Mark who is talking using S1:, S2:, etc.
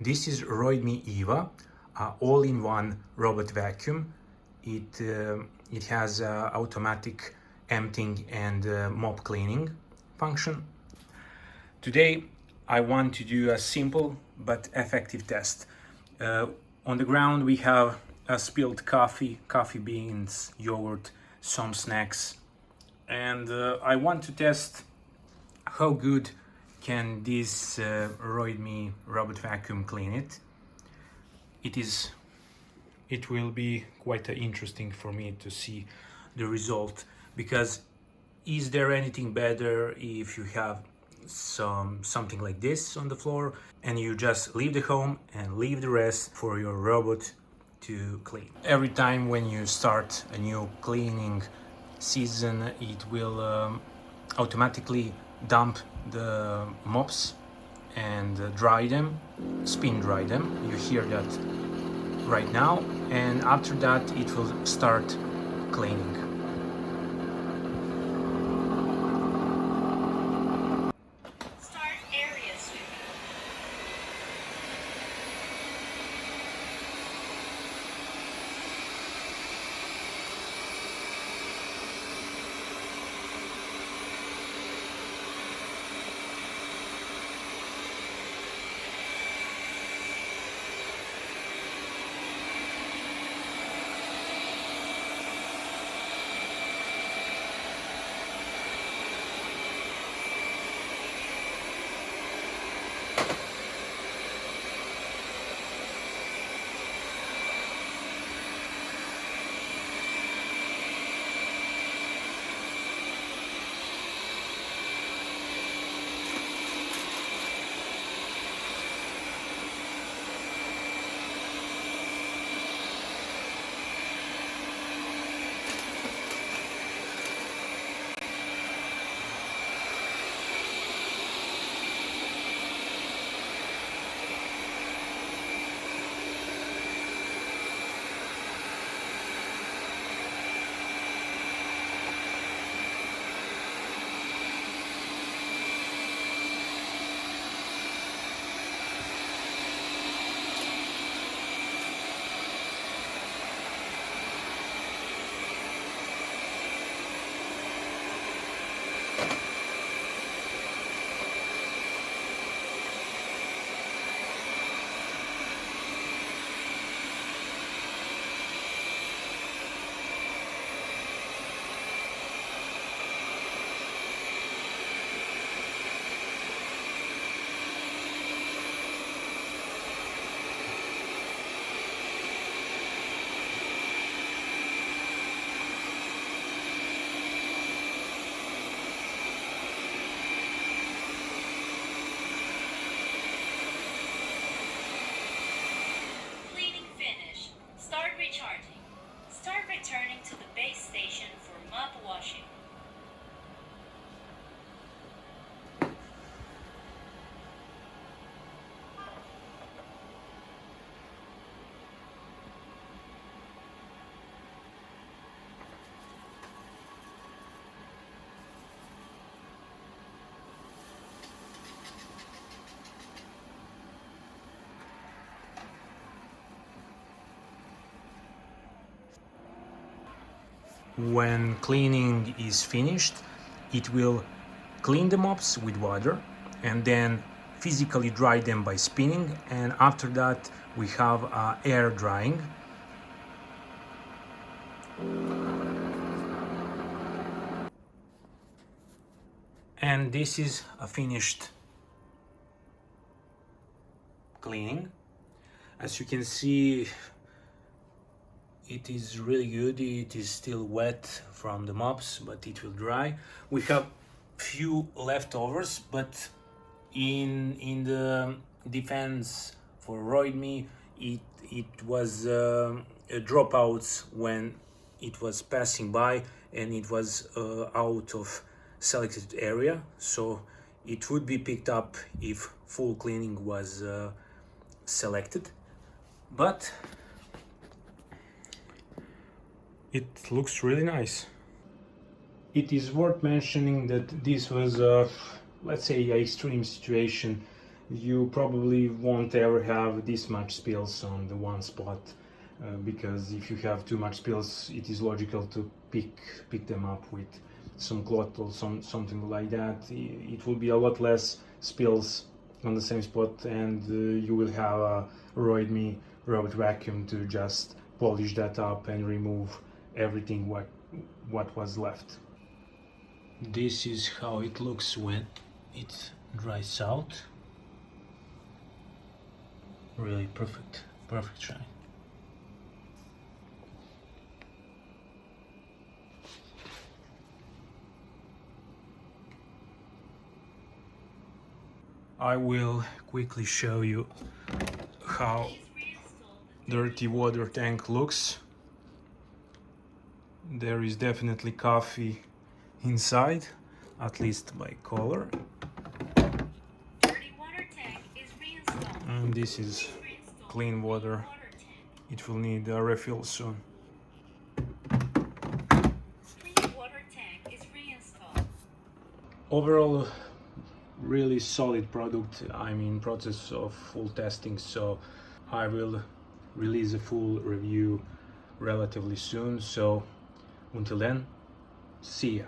S1: This is Roidmi Eva, all-in-one robot vacuum. It has automatic emptying and mop cleaning function. Today I want to do a simple but effective test. On the ground we have spilled coffee, coffee beans, yogurt, some snacks, and I want to test how good can this Roidmi robot vacuum clean it. It will be quite interesting for me to see the result, because is there anything better if you have something like this on the floor and you just leave the home and leave the rest for your robot to clean? Every time when you start a new cleaning season, it will automatically dump the mops and dry them, spin dry them. You hear that right now, and after that it will start cleaning.
S2: Start area sweeping. Cleaning finish. Start recharging. Start returning to the base station for mop washing.
S1: When cleaning is finished, it will clean the mops with water and then physically dry them by spinning, and after that we have air drying. And this is a finished cleaning. As you can see, it is really good. It is still wet from the mops, but it will dry. We have few leftovers, but in the defense for Roidmi, it was dropouts when it was passing by, and it was out of selected area, so it would be picked up if full cleaning was selected. But it looks really nice. It is worth mentioning that this was let's say, an extreme situation you probably won't ever have this much spills on the one spot, because if you have too much spills, it is logical to pick them up with some cloth or something like that. It will be a lot less spills on the same spot, and you will have a Roidmi robot vacuum to just polish that up and remove everything what was left. This is how it looks when it dries out. Really perfect shine. I will quickly show you how dirty water tank looks. There is definitely coffee inside, at least by color.
S2: Dirty water tank is reinstalled.
S1: And this is clean water. It will need a refill soon.
S2: Clean water tank is reinstalled.
S1: Overall, really solid product. I'm in process of full testing, so I will release a full review relatively soon. So until then, see ya.